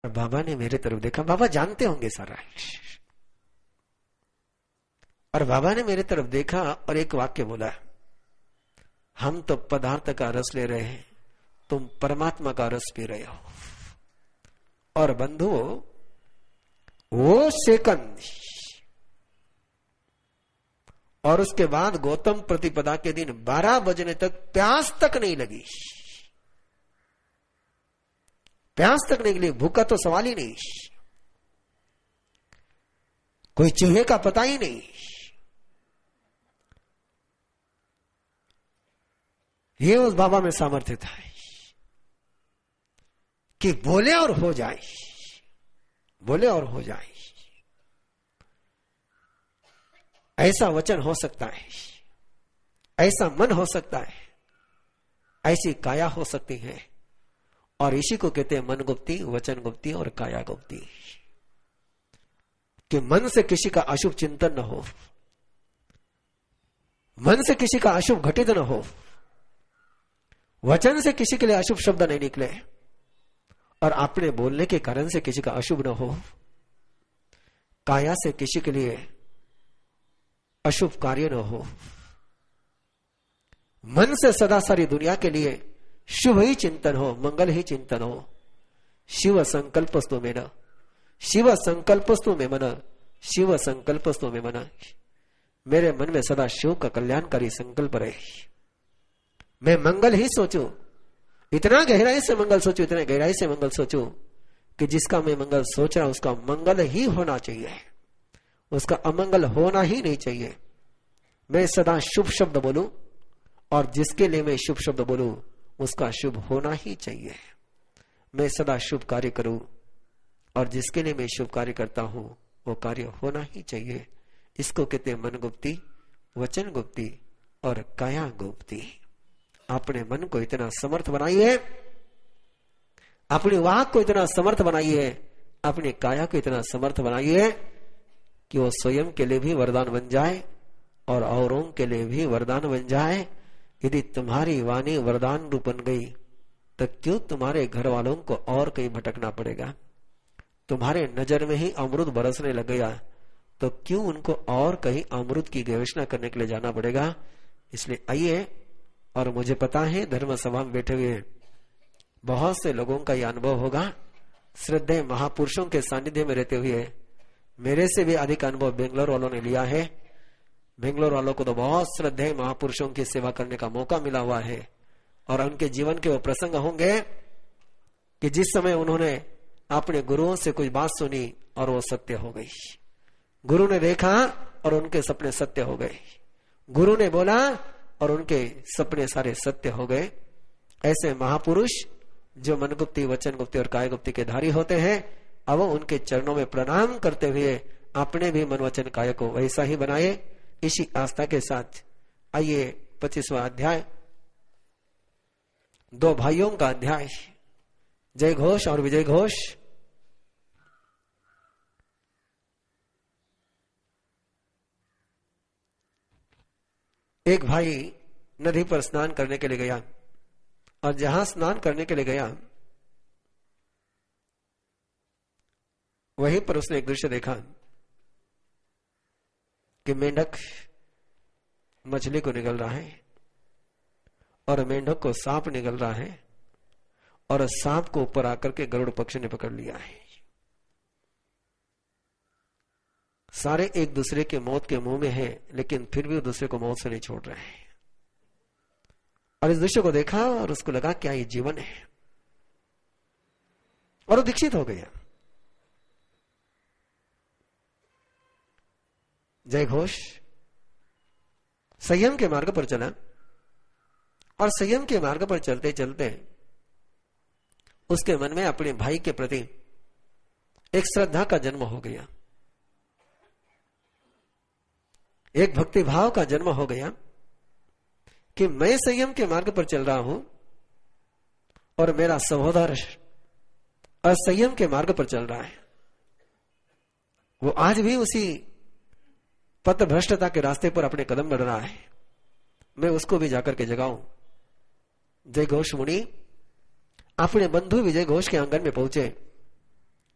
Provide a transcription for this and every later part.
और बाबा ने मेरे तरफ देखा, बाबा जानते होंगे सारा, और बाबा ने मेरे तरफ देखा और एक वाक्य बोला, हम तो पदार्थ का रस ले रहे हैं, तुम परमात्मा का रस पी रहे हो। और बंधुओं, वो सेकंड और उसके बाद गौतम प्रतिपदा के दिन 12 बजने तक प्यास तक नहीं लगी, प्यास तक नहीं लगी, भूखा तो सवाल ही नहीं, कोई चूहे का पता ही नहीं। ये उस बाबा में सामर्थ्य था कि बोले और हो जाए, बोले और हो जाए। ऐसा वचन हो सकता है, ऐसा मन हो सकता है, ऐसी काया हो सकती है। और इसी को कहते हैं मन गुप्ती, वचन गुप्ती और काया गुप्ती। कि मन से किसी का अशुभ चिंतन न हो, मन से किसी का अशुभ घटित न हो, वचन से किसी के लिए अशुभ शब्द नहीं निकले, और अपने बोलने के कारण से किसी का अशुभ न हो, काया से किसी के लिए अशुभ कार्य न हो, मन से सदा सारी दुनिया के लिए शुभ ही चिंतन हो, मंगल ही चिंतन हो। शिव संकल्पस्तु में न, शिव संकल्पस्तु में मन, शिव संकल्पस्तु में मन। मेरे मन में सदा शिव का कल्याणकारी संकल्प रहे, मैं मंगल ही सोचूं, इतना गहराई से मंगल सोचूं, इतना गहराई से मंगल सोचूं कि जिसका मैं मंगल सोच रहा हूं उसका मंगल ही होना चाहिए, उसका अमंगल होना ही नहीं चाहिए। मैं सदा शुभ शब्द बोलूं, और जिसके लिए मैं शुभ शब्द बोलूं उसका शुभ होना ही चाहिए। मैं सदा शुभ कार्य करूं, और जिसके लिए मैं शुभ कार्य करता हूं वो कार्य होना ही चाहिए। इसको कहते हैं मन गुप्ती, वचन गुप्ती और काया गुप्ती। अपने मन को इतना समर्थ बनाइए, अपनी वाक को इतना समर्थ बनाइए, अपनी काया को इतना समर्थ बनाइए कि वो स्वयं के लिए भी वरदान बन जाए और औरों के लिए भी वरदान बन जाए। यदि तुम्हारी वाणी वरदान रूप बन गई तो क्यों तुम्हारे घर वालों को और कहीं भटकना पड़ेगा? तुम्हारे नजर में ही अमृत बरसने लग गया तो क्यों उनको और कहीं अमृत की गवेषणा करने के लिए जाना पड़ेगा? इसलिए आइए, और मुझे पता है धर्म सभा में बैठे हुए बहुत से लोगों का यह अनुभव होगा, श्रद्धेय महापुरुषों के सानिध्य में रहते हुए मेरे से भी अधिक अनुभव बेंगलोर वालों ने लिया है। बेंगलोर वालों को तो बहुत श्रद्धेय महापुरुषों की सेवा करने का मौका मिला हुआ है, और उनके जीवन के वो प्रसंग होंगे कि जिस समय उन्होंने अपने गुरुओं से कुछ बात सुनी और वो सत्य हो गई, गुरु ने देखा और उनके सपने सत्य हो गए, गुरु ने बोला और उनके सपने सारे सत्य हो गए। ऐसे महापुरुष जो मन गुप्ती, वचन गुप्ती और काय गुप्ती के धारी होते हैं, अब उनके चरणों में प्रणाम करते हुए अपने भी मन वचन काय को वैसा ही बनाए। इसी आस्था के साथ आइए 25वां अध्याय, दो भाइयों का अध्याय, जय घोष और विजय घोष। एक भाई नदी पर स्नान करने के लिए गया, और जहां स्नान करने के लिए गया वहीं पर उसने एक दृश्य देखा कि मेंढक मछली को निगल रहा है और मेंढक को सांप निगल रहा है, और सांप को ऊपर आकर के गरुड़ पक्षी ने पकड़ लिया है। सारे एक दूसरे के मौत के मुंह में हैं, लेकिन फिर भी दूसरे को मौत से नहीं छोड़ रहे हैं। और इस दृश्य को देखा और उसको लगा क्या ये जीवन है, और वो दीक्षित हो गया। जय घोष संयम के मार्ग पर चला, और संयम के मार्ग पर चलते चलते उसके मन में अपने भाई के प्रति एक श्रद्धा का जन्म हो गया, एक भक्ति भाव का जन्म हो गया कि मैं संयम के मार्ग पर चल रहा हूं और मेरा सहोदर असंयम के मार्ग पर चल रहा है। वो आज भी उसी पथ भ्रष्टता के रास्ते पर अपने कदम बढ़ रहा है, मैं उसको भी जाकर के जगाऊं। जय घोष मुनि अपने बंधु विजय घोष के आंगन में पहुंचे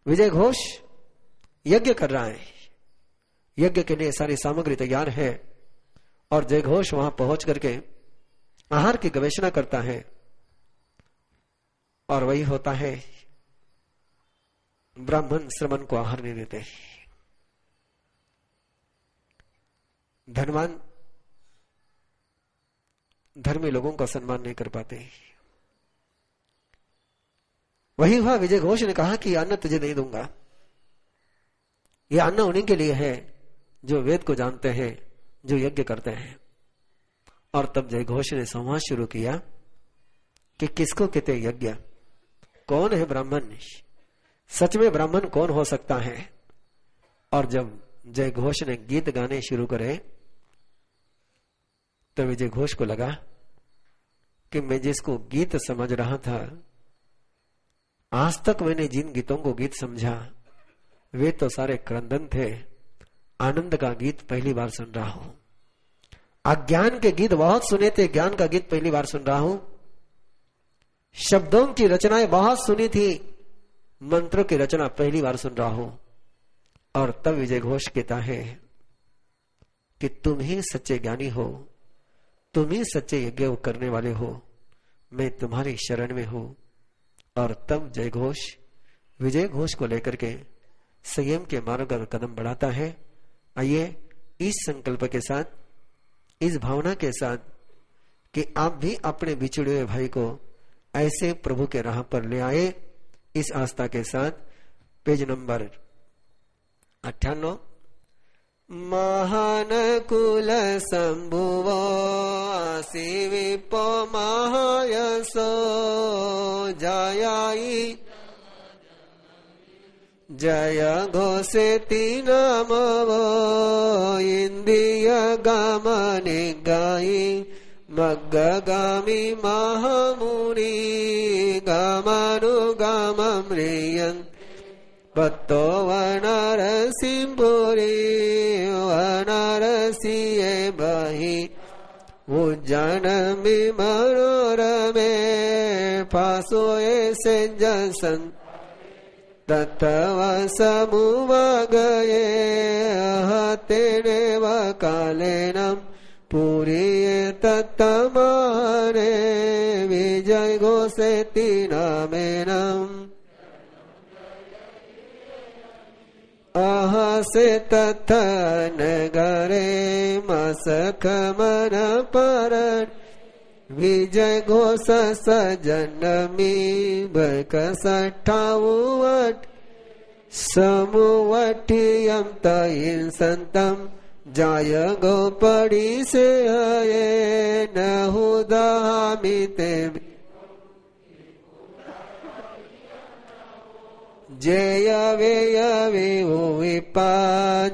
विजय घोष यज्ञ कर रहा है, यज्ञ के लिए सारी सामग्री तैयार है और जय घोष वहां पहुंच करके आहार की गवेषणा करता है और वही होता है, ब्राह्मण श्रमण को आहार नहीं देते, धनवान धर्मी लोगों का सम्मान नहीं कर पाते। वही हुआ, विजय घोष ने कहा कि अन्न तुझे नहीं दूंगा, यह अन्न उन्हीं के लिए है जो वेद को जानते हैं, जो यज्ञ करते हैं। और तब जय घोष ने संवाद शुरू किया कि किसको कहते यज्ञ, कौन है ब्राह्मण, सच में ब्राह्मण कौन हो सकता है। और जब जय घोष ने गीत गाने शुरू करे तो विजय घोष को लगा कि मैं जिसको गीत समझ रहा था, आज तक मैंने जिन गीतों को गीत समझा वे तो सारे क्रंदन थे, आनंद का गीत पहली बार सुन रहा हूं। अज्ञान के गीत बहुत सुने थे, ज्ञान का गीत पहली बार सुन रहा हूं। शब्दों की रचनाएं बहुत सुनी थी, मंत्रों की रचना पहली बार सुन रहा हूं। और तब विजय घोष कहता है कि तुम ही सच्चे ज्ञानी हो, तुम ही सच्चे यज्ञ करने वाले हो, मैं तुम्हारी शरण में हूं। और तब जय घोष विजय घोष को लेकर के संयम के मार्ग पर कदम बढ़ाता है। आइए इस संकल्प के साथ, इस भावना के साथ कि आप भी अपने बिछड़े हुए भाई को ऐसे प्रभु के राह पर ले आए, इस आस्था के साथ पेज नंबर 58। महान कुल शंभुवो आसि विपो महायसो जयाई जय घोषेति नमो इंद्रिय गमने गाई मग्गगामी महामुनि गमनुगमम्रियन् पत्तो वनरसिंपुरी वनरसिये बहि उज्जनमि मनोरमे पासोए सेंजसन तत्व समुवगये हतेने वकालेनम पुरीये तत्तमाने विजय घोषेति नामेनम अहसे तथ नगरे मसखमन परन विजय घोष सजनमी बकसठावट समुवटियम तयिन संतम जाय गोपड़ी से ये नहुदामिते जय वे विपा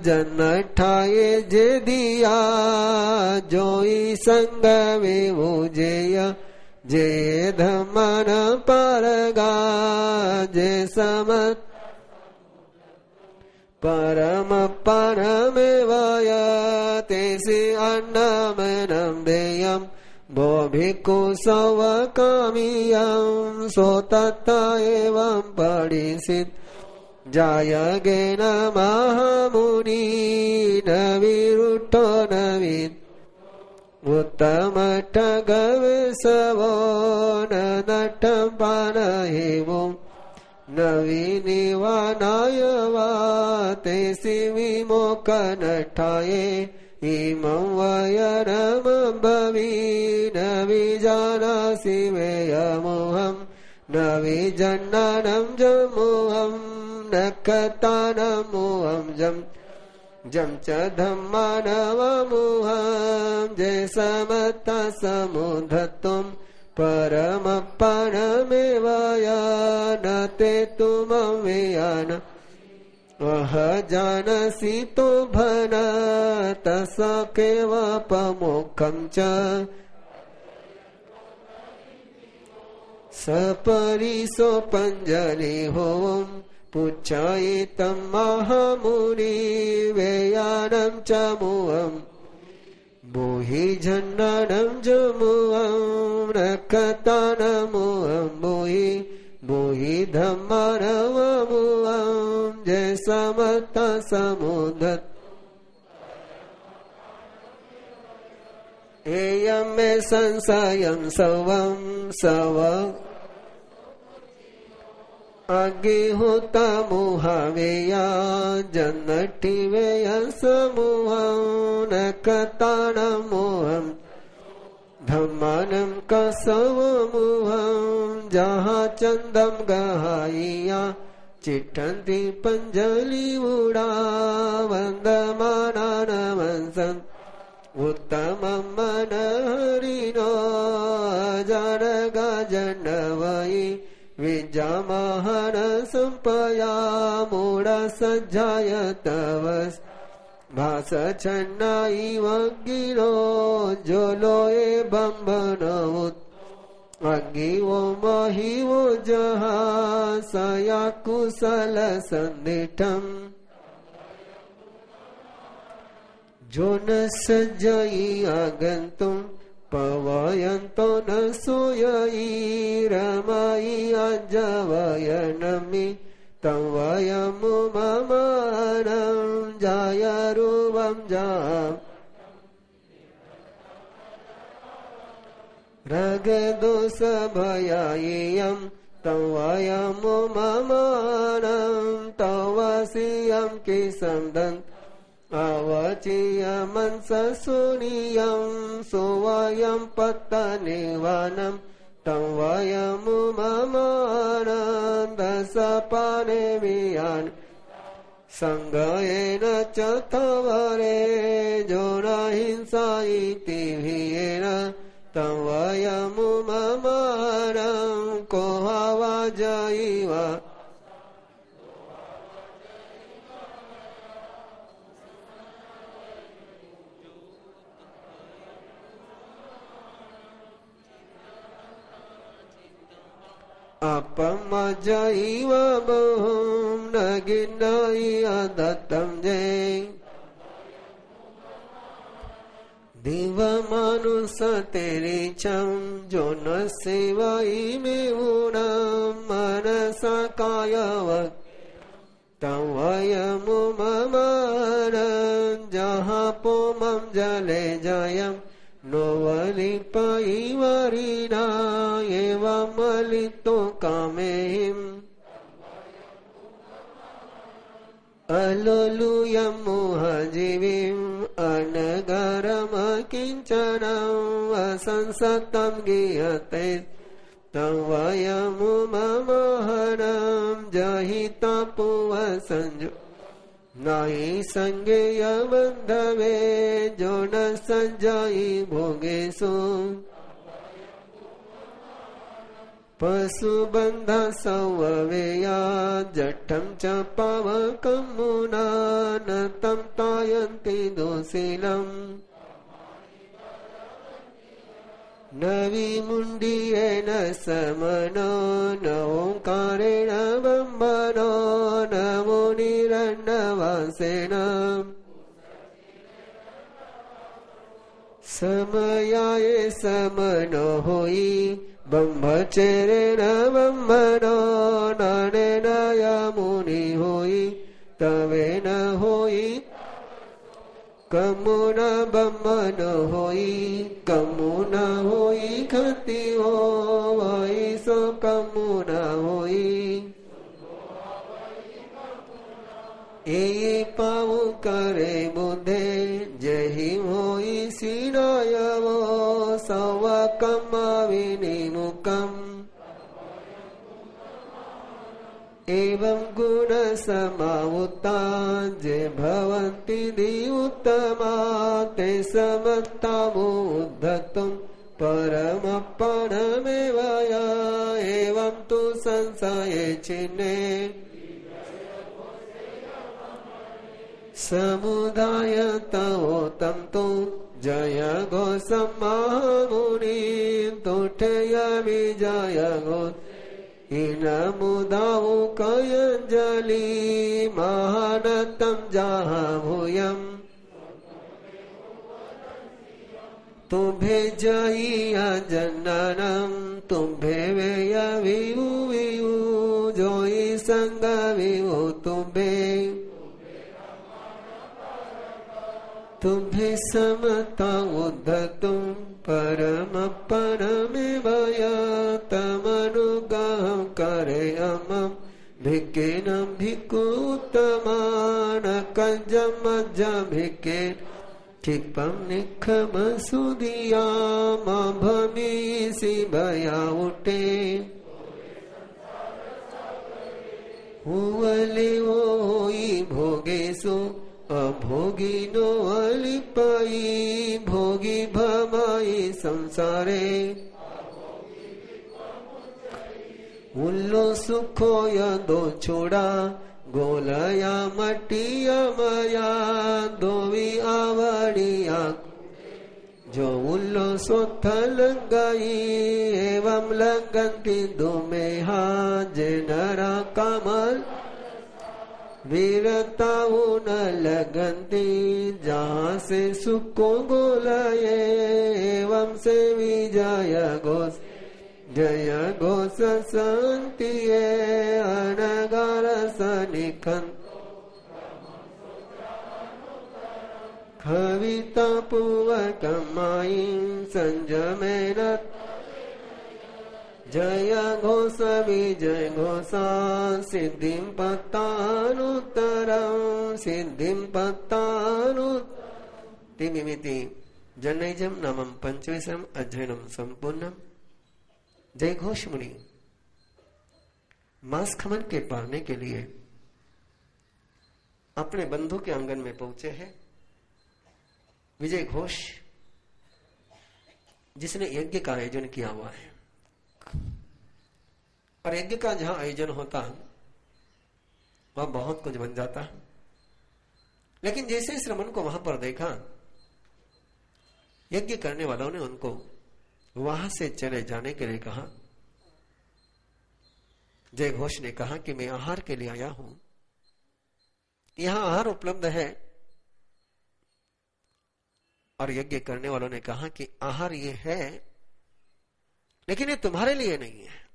जन ठाए जे दिया जोई संग वे वो जय जे धमन परगा जे समत परम परमेवय तेसि अन्नमनं देयम् भो भिक्खु सवकामियं सो तत्त एवं पठिसित् जायगेन महामुनि न विरुट्टो न विद् उत्तमट्टगविसवो न नट्टं पानहेवो न विनिवानाय वा तेसि विमोकनठाये इमं वयनमं भवि न विजानासि वेयमोहं न विजन्नानं जमोहं न कतानमोहं जं च धम्मानवमोहं जे समत्ता समुद्धत्वं परमपणमेव न ते तुमं वेयन वह जानसि तो भन तसकेवपमोक्षं च सपरिसो पञ्जलि होम पुच्छायितं महामुनि वेयानं च मुवम् बोहि झन्नानं जमुवं नकतानमुवं बोहि धम्मानवमुवं जय समर्थ समुद्र एयं मे संशयं सर्वं सव अग्निहोतमुहवेया जन्नटिवेय समूहं नकताणमोहं धम्मानं कसवमुहं जहाँ चंदम गहाइया चिट्ठन्ति पंजलि उड़ा वंदमानानमंसन् उत्तमं मनहरिणो जरगजण्डवयि विजामहन संपया मूढ सज्जाय तव भास छन्नाइव गिरो जोलोए बम्बनवुत् अग्गिवो महिवो जहा सया कुशल संदिठम् जो न सज्जयि आगन्तुं पवयन्तो न सोयि रमयि अजवयनमि तं वयमुममानं जायरूपं जाम् रगदोषभयायं तं वयमुममानं तवसीयं किसन्दन् अवचीयमंससुनीयं सुवयं पत्तनिवानं तं वयमुममानं दशपानेमियान् संगयेन च तवरे जो न हिंसा इति भियेन तं वयमुममानं को हवाजयिव अपमजैव बहुं न गिन्नयि दत्तं जय दिवमनुसतेरिचं जो न सेवयि मे ऊणं मनसा कायवत् तं वयमुममानं जहाँ पोमं जले जयम् नोवलिपैवरिणा एवमलितो कामेहिम् अलोलुयं मोहजीवीम् अनगरमकिञ्चनम् असंसतं गीयते तं वयमुममानं जहिता पुवसंजु नाहि संज्ञेय बंधवे जो न संजयि भोगेषु पशुबन्ध सौवेया जठं च पावकं मुना न तं तायन्ति दोषिलम् न विमुण्डियेन समनो न ओंकारेण बम्बनो न मुनिरन्नवासेन समयाय समनो होई ब्रह्मचर्येण बम्बनो नानेन मुनि होई तवेन होई कमुन बम्मन होई कमुन होई खति हो वही सो कमुन होई ए पाऊ करे बुधे जही होई सिनाय वो सव कमाविनिमुकम एवं गुण समावुता जे भवन्ति दि उत्तमा ते समत्तामुद्धतुं परमपणमेव एवं तु संशये छिन्ने समुदाय तवोतं तु जय घोषं महामुनिं तुठय विजय घोष इनमुदावु कयंजलि महानतं जाभूयम् तुम्भे जहिया जन्ननं तुम्भे वेय विभु विभु जोई संग विभु तुम्भे तुम्हें समता उद्धतुं परम परमेवयतमनुगाहं करेयमं भिक्खेन भिक्खुत्तमान कज्जमज्ज भिक्खेन क्षिपं निखम सुदियाम भमीसि भया उठे हुवले ओई भोगेसु अभोगिनो अलिपाई भोगी भमाई संसारे उल्लो सुखो यदो छोड़ा गोलया मटिया मया दोवी आवड़िया जो उल्लो सोथ लंगाई एवं लगंती दो में हाजे नरा कमल वीरताओ न लगंती जहाँ से सुखो गोलये एवं से विजय घोष जय घोष संति अनगर सनिखन कविता पूवकमाई संजमेन जय घोष विजय घोषा सिद्धिं पत्तानुत्तरं सिद्धिं पत्तानुत्तरमिति जनैजं नामं पंचविंशम् अध्ययनं संपूर्णम्। जय घोष मुनि मास खमन के पाने के लिए अपने बंधु के आंगन में पहुंचे हैं। विजय घोष जिसने यज्ञ का आयोजन किया हुआ है और यज्ञ का जहां आयोजन होता है वहां बहुत कुछ बन जाता है, लेकिन जैसे श्रमण को वहां पर देखा यज्ञ करने वालों ने उनको वहां से चले जाने के लिए कहा। जय घोष ने कहा कि मैं आहार के लिए आया हूं, यहां आहार उपलब्ध है। और यज्ञ करने वालों ने कहा कि आहार ये है लेकिन ये तुम्हारे लिए नहीं है,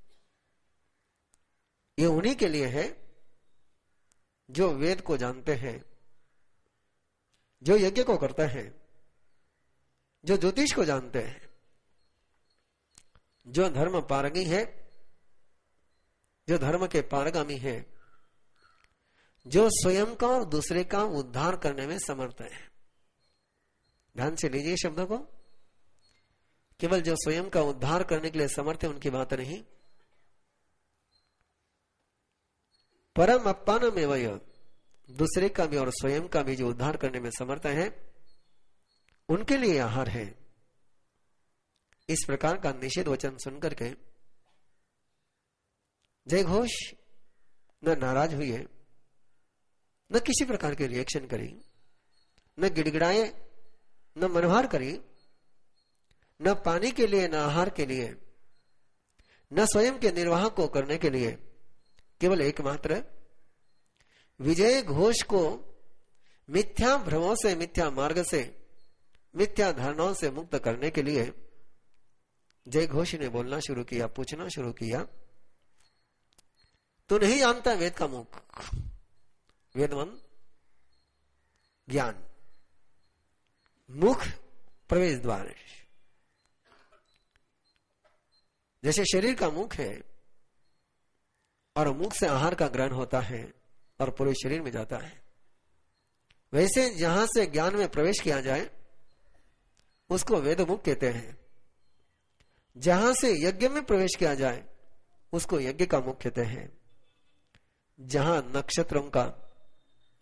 ये उन्हीं के लिए है जो वेद को जानते हैं, जो यज्ञ को करते हैं, जो ज्योतिष को जानते हैं, जो धर्म पारगी है, जो धर्म के पारगामी है, जो स्वयं का और दूसरे का उद्धार करने में समर्थ है। ध्यान से लीजिए शब्दों को, केवल जो स्वयं का उद्धार करने के लिए समर्थ है उनकी बात नहीं, परम अपानम एवं दूसरे का भी और स्वयं का भी जो उद्धार करने में समर्थ है उनके लिए आहार है। इस प्रकार का निषेध वचन सुनकर के जय घोष न नाराज हुई है, न किसी प्रकार के रिएक्शन करी, न गिड़गिड़ाए, न मनोहार करी, न पानी के लिए, न आहार के लिए, न स्वयं के निर्वाह को करने के लिए, केवल एकमात्र विजय घोष को मिथ्या भ्रमों से, मिथ्या मार्ग से, मिथ्या धारणाओं से मुक्त करने के लिए जय घोष ने बोलना शुरू किया, पूछना शुरू किया, तू नहीं जानता वेद का मुख, वेदवन ज्ञान, मुख प्रवेश द्वार। जैसे शरीर का मुख है और मुख से आहार का ग्रहण होता है और पूरे शरीर में जाता है, वैसे जहां से ज्ञान में प्रवेश किया जाए उसको वेद मुख कहते हैं। जहां से यज्ञ में प्रवेश किया जाए उसको यज्ञ का मुख कहते हैं। जहां नक्षत्रों का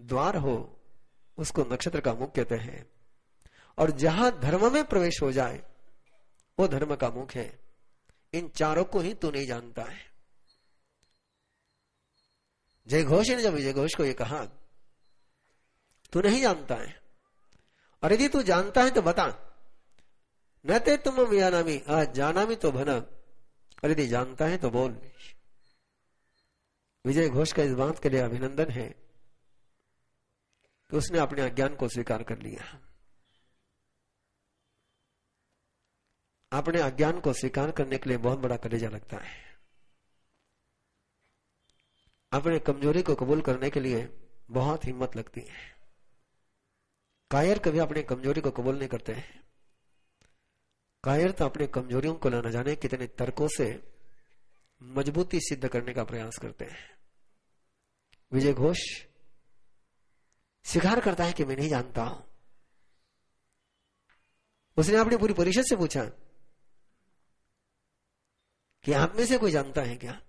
द्वार हो उसको नक्षत्र का मुख कहते हैं। और जहां धर्म में प्रवेश हो जाए वो धर्म का मुख है। इन चारों को ही तू नहीं जानता है। जय घोष ने जब विजय घोष को ये कहा तू नहीं जानता है, और यदि तू जानता है तो बता, न ते तुम वियानामी जानामी तो भन, और यदि जानता है तो बोल। विजय घोष का इस बात के लिए अभिनंदन है कि उसने अपने अज्ञान को स्वीकार कर लिया। अपने अज्ञान को स्वीकार करने के लिए बहुत बड़ा कलेजा लगता है। अपने कमजोरी को कबूल करने के लिए बहुत हिम्मत लगती है। कायर कभी अपनी कमजोरी को कबूल नहीं करते हैं। कायर तो अपनी कमजोरियों को न जाने कितने तर्कों से मजबूती सिद्ध करने का प्रयास करते हैं। विजय घोष स्वीकार करता है कि मैं नहीं जानता हूं। उसने अपनी पूरी परिषद से पूछा कि आप में से कोई जानता है क्या,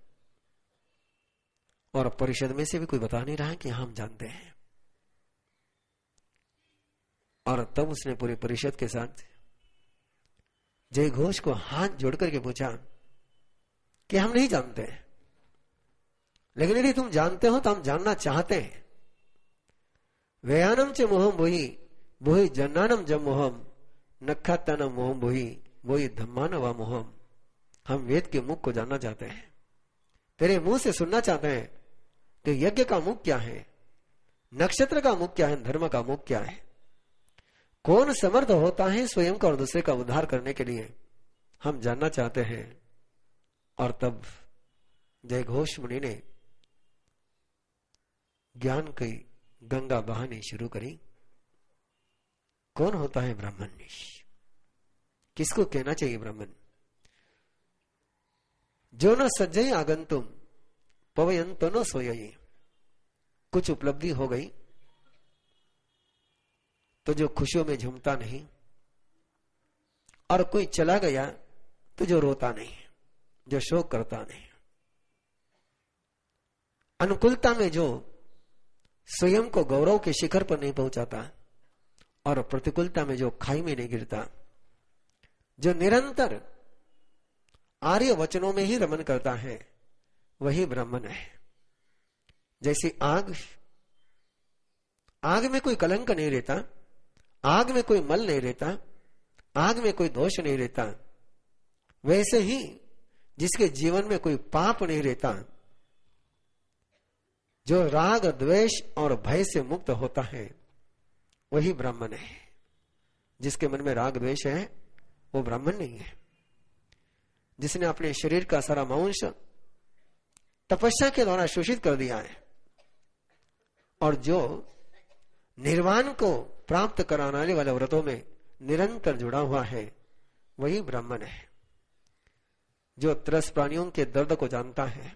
और परिषद में से भी कोई बता नहीं रहा कि हम जानते हैं। और तब उसने पूरी परिषद के साथ जय घोष को हाथ जोड़ करके पूछा कि हम नहीं जानते, लेकिन यदि तुम जानते हो तो हम जानना चाहते हैं। व्ययानम च मोहम बोही बोही जन्नानम जम मोहम नखातानम मोहम बोही बोही धम्मान व मोहम। हम वेद के मुख को जानना चाहते हैं, तेरे मुंह से सुनना चाहते हैं कि यज्ञ का मुख क्या है, नक्षत्र का मुख क्या है, धर्म का मुख क्या है, कौन समर्थ होता है स्वयं का और दूसरे का उद्धार करने के लिए, हम जानना चाहते हैं। और तब जय घोष मुनि ने ज्ञान की गंगा बहानी शुरू करी। कौन होता है ब्राह्मण? किसको कहना चाहिए ब्राह्मण? जो न सज्जय आगंतुम पवयंतो न सोयई। कुछ उपलब्धि हो गई तो जो खुशियों में झूमता नहीं, और कोई चला गया तो जो रोता नहीं, जो शोक करता नहीं। अनुकूलता में जो स्वयं को गौरव के शिखर पर नहीं पहुंचाता, और प्रतिकूलता में जो खाई में नहीं गिरता, जो निरंतर आर्य वचनों में ही रमन करता है, वही ब्राह्मण है। जैसी आग, आग में कोई कलंक नहीं रहता, आग में कोई मल नहीं रहता, आग में कोई दोष नहीं रहता, वैसे ही जिसके जीवन में कोई पाप नहीं रहता, जो राग द्वेष और भय से मुक्त होता है, वही ब्राह्मण है। जिसके मन में राग द्वेष है वो ब्राह्मण नहीं है। जिसने अपने शरीर का सारा मांस तपस्या के द्वारा शोषित कर दिया है, और जो निर्वाण को प्राप्त कराने वाले व्रतों में निरंतर जुड़ा हुआ है, वही ब्राह्मण है। जो त्रस प्राणियों के दर्द को जानता है,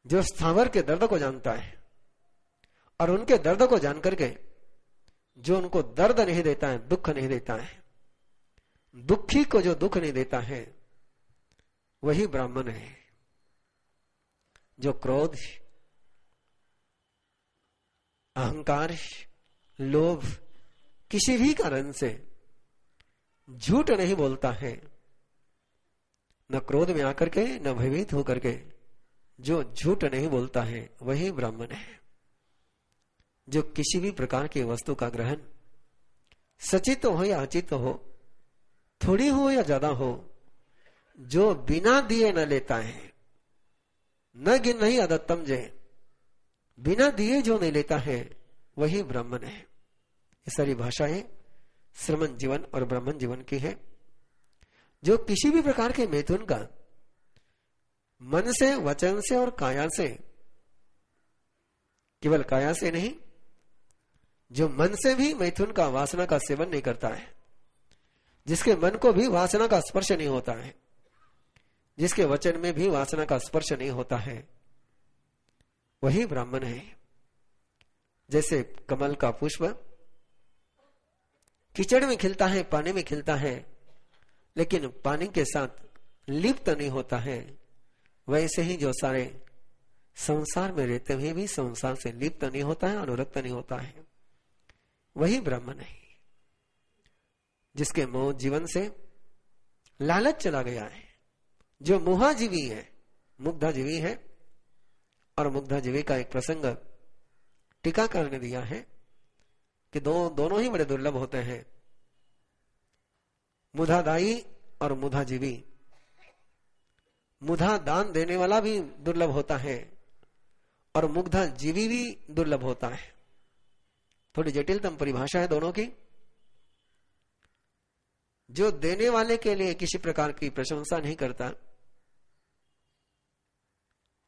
जो स्थावर के दर्द को जानता है, और उनके दर्द को जानकर के जो उनको दर्द नहीं देता है, दुख नहीं देता है, दुखी को जो दुख नहीं देता है, वही ब्राह्मण है। जो क्रोध, अहंकार, लोभ किसी भी कारण से झूठ नहीं बोलता है, न क्रोध में आकर के न भयभीत होकर के जो झूठ नहीं बोलता है, वही ब्राह्मण है। जो किसी भी प्रकार की वस्तु का ग्रहण सचित हो या अचित हो, थोड़ी हो या ज्यादा हो, जो बिना दिए न लेता है, न गिन नहीं अदत्तम जय, बिना दिए जो नहीं लेता है, वही ब्राह्मण है। ये सारी भाषाएं श्रमण जीवन और ब्राह्मण जीवन की है। जो किसी भी प्रकार के मैथुन का मन से, वचन से और काया से, केवल काया से नहीं, जो मन से भी मैथुन का वासना का सेवन नहीं करता है, जिसके मन को भी वासना का स्पर्श नहीं होता है, जिसके वचन में भी वासना का स्पर्श नहीं होता है, वही ब्राह्मण है। जैसे कमल का पुष्प कीचड़ में खिलता है, पानी में खिलता है, लेकिन पानी के साथ लिप्त नहीं होता है, वैसे ही जो सारे संसार में रहते हुए भी संसार से लिप्त नहीं होता है, अनुरक्त नहीं होता है, वही ब्राह्मण है। जिसके मोह जीवन से लालच चला गया है, जो मोहाजीवी है, मुग्धाजीवी है। और मुग्धाजीवी का एक प्रसंग टीकाकार ने दिया है कि दोनों ही बड़े दुर्लभ होते हैं, मुधादायी और मुधाजीवी। मुधा दान देने वाला भी दुर्लभ होता है, और मुग्धाजीवी भी दुर्लभ होता है। थोड़ी जटिलतम परिभाषा है दोनों की। जो देने वाले के लिए किसी प्रकार की प्रशंसा नहीं करता,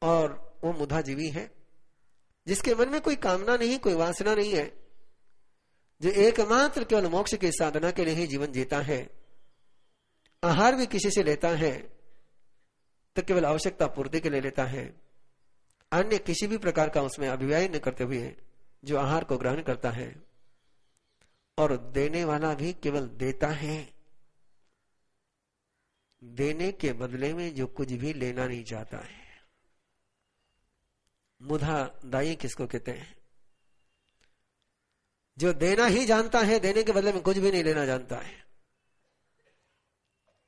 और वो मुधाजीवी है। जिसके मन में कोई कामना नहीं, कोई वासना नहीं है, जो एकमात्र केवल मोक्ष की साधना के लिए ही जीवन जीता है, आहार भी किसी से लेता है तो केवल आवश्यकता पूर्ति के लिए लेता है, अन्य किसी भी प्रकार का उसमें अभिव्यय न करते हुए जो आहार को ग्रहण करता है, और देने वाला भी केवल देता है, देने के बदले में जो कुछ भी लेना नहीं चाहता है। मुधा दाई किसको कहते हैं? जो देना ही जानता है, देने के बदले में कुछ भी नहीं लेना जानता है।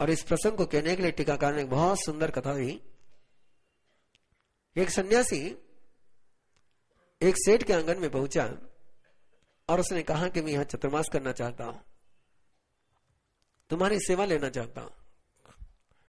और इस प्रसंग को कहने के लिए टीकाकार ने एक बहुत सुंदर कथा दी। एक सन्यासी एक सेठ के आंगन में पहुंचा और उसने कहा कि मैं यहां चतुर्मास करना चाहता हूं, तुम्हारी सेवा लेना चाहता हूं।